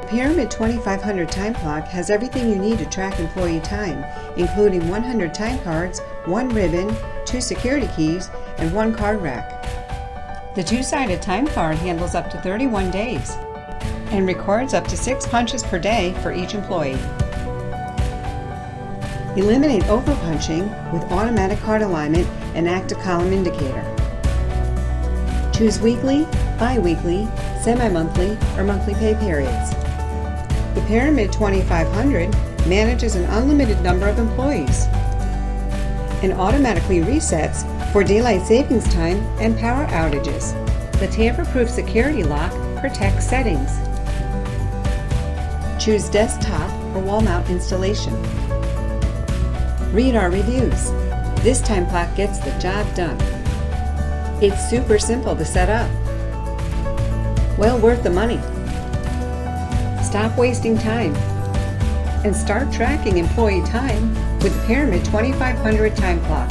Pyramid 2500 Time Clock has everything you need to track employee time, including 100 time cards, 1 ribbon, 2 security keys, and 1 card rack. The two-sided time card handles up to 31 days and records up to 6 punches per day for each employee. Eliminate overpunching with automatic card alignment and active column indicator. Choose weekly, bi-weekly, semi-monthly, or monthly pay periods. The Pyramid 2500 manages an unlimited number of employees and automatically resets for daylight savings time and power outages. The tamper-proof security lock protects settings. Choose desktop or wall mount installation. Read our reviews. This time clock gets the job done. It's super simple to set up. Well worth the money. Stop wasting time and start tracking employee time with the Pyramid 2500 Time Clock.